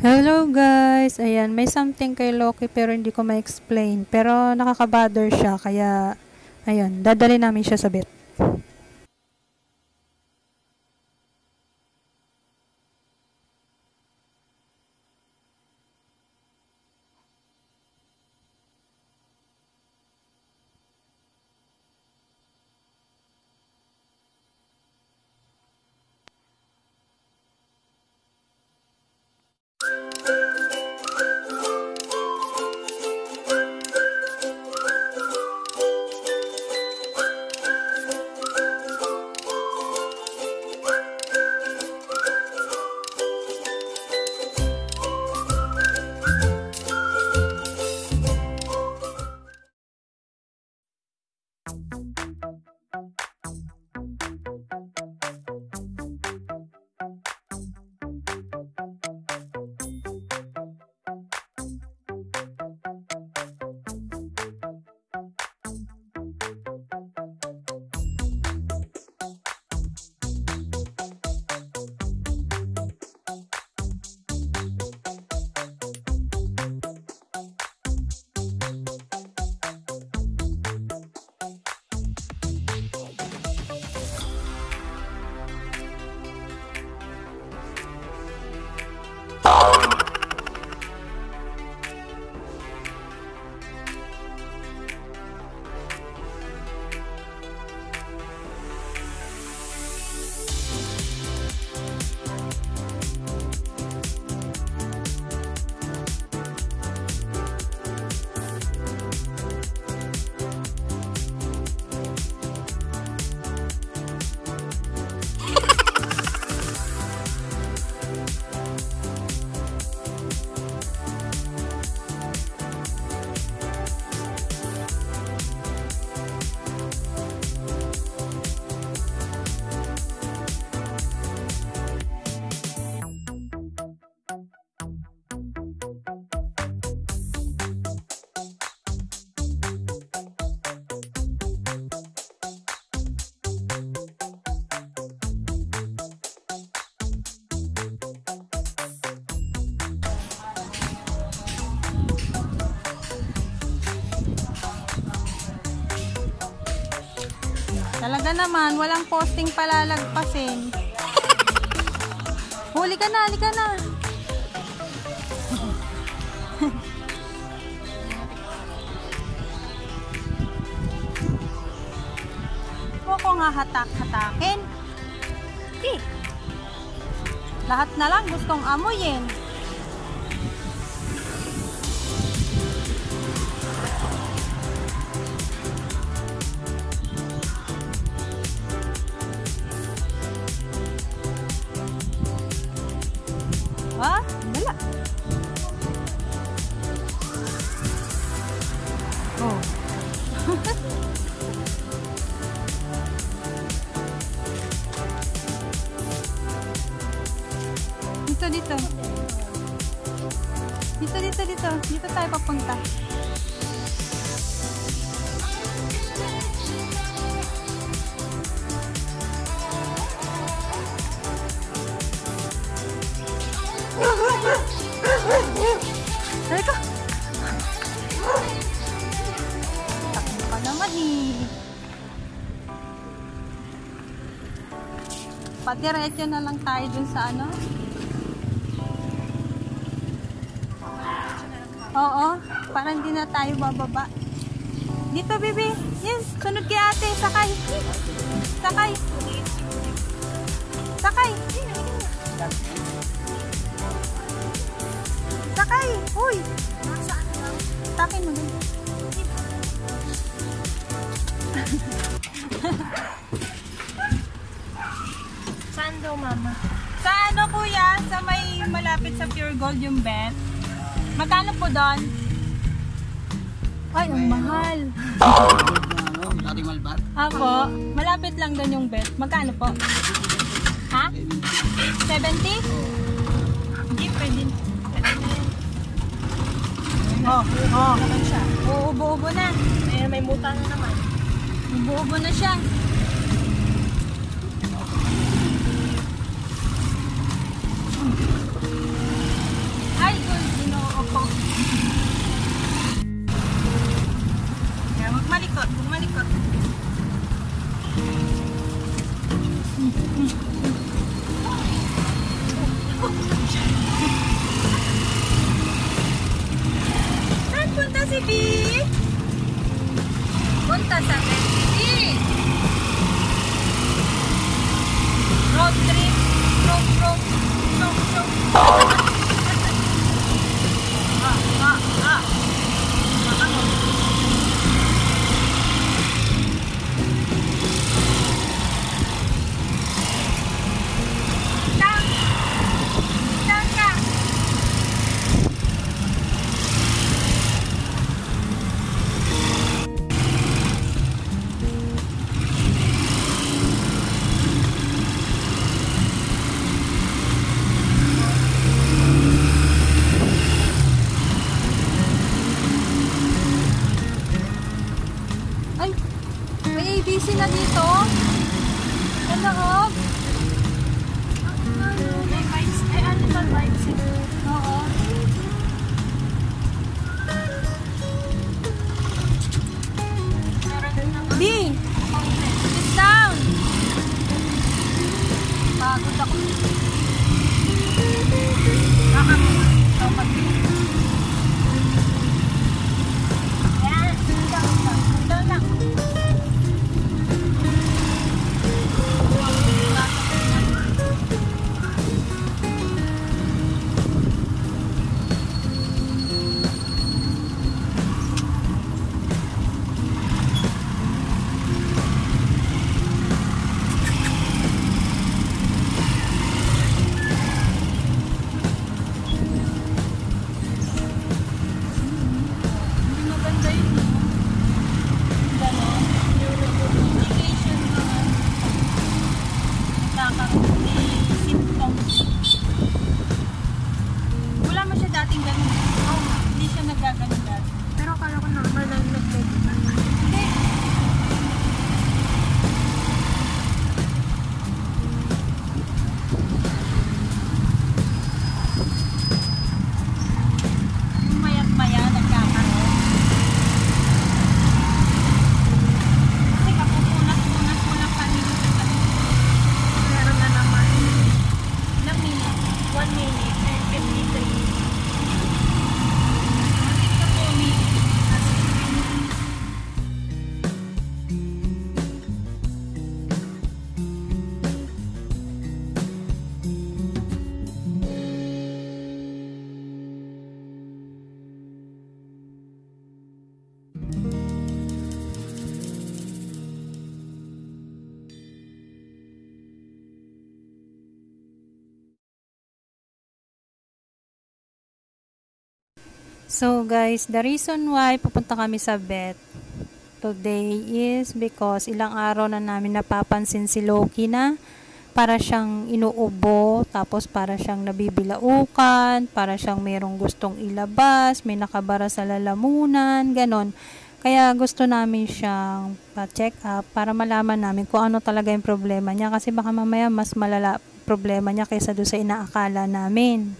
Hello guys! Ayan, may something kay Loki pero hindi ko ma-explain. Pero nakaka-bother siya kaya ayun, dadali namin siya sa vet. Talaga naman, walang posting palalagpasin. Huli ka na, huli ka na. Huwag ko nga hatak-hatakin. Lahat na lang gustong amuyin. Ah, wala. Oh. Dito. Dito tayo papunta. Teka. Takbo ka naman eh. Patiretso na lang tayo dun sa ano. Oo, parang hindi na tayo bababa. Dito, baby. Yes, sunod kay ate. Sakay. Sakay. Sakay. Sakay. Uy. Takin mo dun. Saan daw, mama? Sa ano, kuya? Sa may malapit sa Pure Gold yung bet. Magkano po doon? Ay, ang mahal. Dating Malbar? Apo, malapit lang doon yung bet. Magkano po? Ha? 70? Hindi, pwede. Oh. Uubo-ubo na. May muta na naman. Uubo na siya. Saan punta si B? Punta sa City. Road trip. Road. Ay, may ABC na dito. Sa loob. May vibes. Ay, animal vibes. Oo. Meron din naman. B! Sit down! Pagod ako. Baka mo. Ikaw mag-B. Ayan. Ito lang. Maganda yun, no? Ganon. Vacation na nagkakaroon ni symptoms. Wala mo siya dating ganon. Hindi siya nagaganon dati. Pero akala ko normal lang nag-medita. Hindi. Mayat-maya nagkakaroon. Kasi kapupunas-punas mo lang kanina. Meron na naman. Ilang minutes? 1 minute and 53. Ito po, minutes. So guys, the reason why pupunta kami sa vet today is because ilang araw na namin napapansin si Loki na para siyang inuubo, tapos para siyang nabibilaukan, para siyang merong gustong ilabas, may nakabara sa lalamunan, ganon. Kaya gusto namin siyang pa-check up para malaman namin kung ano talaga yung problema niya, kasi baka mamaya mas malala problema niya kaysa doon sa inaakala namin.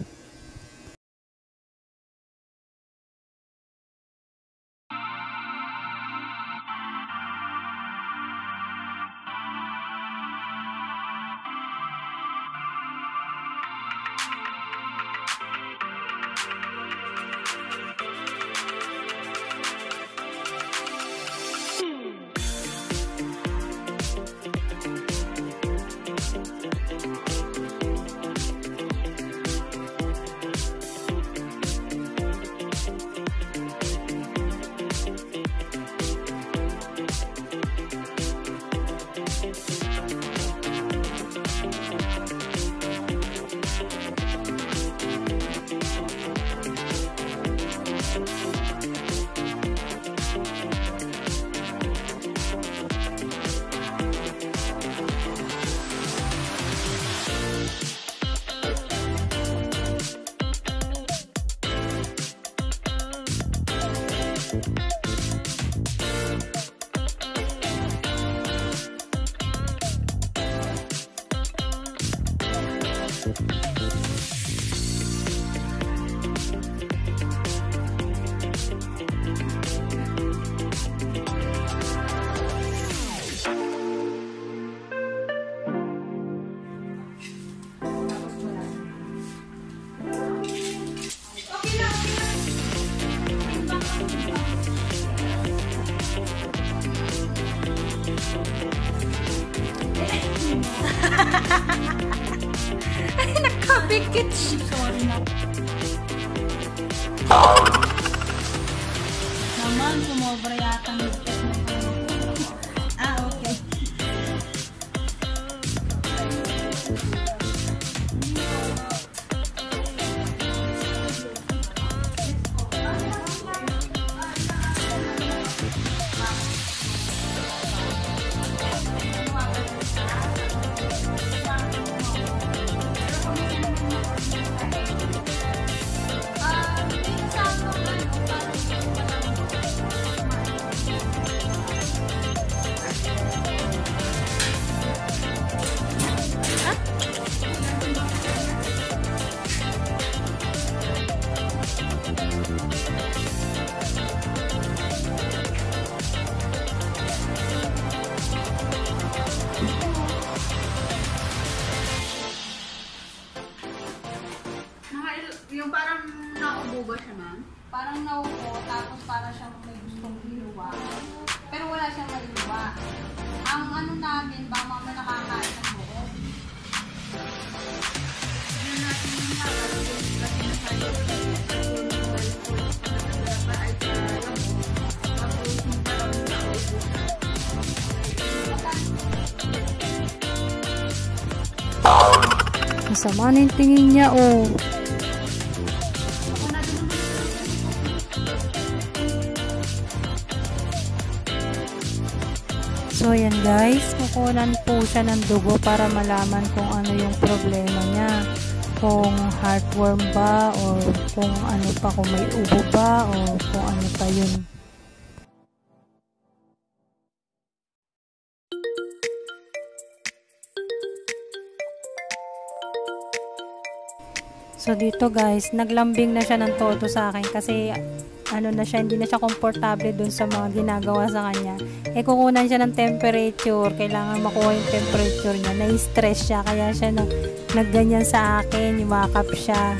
sobra yata ng ah, okay. Yung parang naubo ba siya, ma'am? Parang naupo, tapos para siyang may gustong hiluwa. Pero wala siyang maliluwa. Ang ano namin, ba mama nakakain ng buo. Yun natin yung nakakalimutan kasi nasayo ko yung para ay sa labo. Tapos yung parang naubo. Masama na yung tingin niya, oh. So, yan guys, kukunan po siya ng dugo para malaman kung ano yung problema niya. Kung heartworm ba, or kung ano pa, kung may ubo ba, o kung ano pa yun. So, dito guys, naglambing na siya ng todo sa akin kasi ano na siya, hindi na siya komportable dun sa mga ginagawa sa kanya. Eh, kukunan siya ng temperature. Kailangan makuha yung temperature niya. Na-stress siya. Kaya siya nagganyan sa akin. Yumakap siya.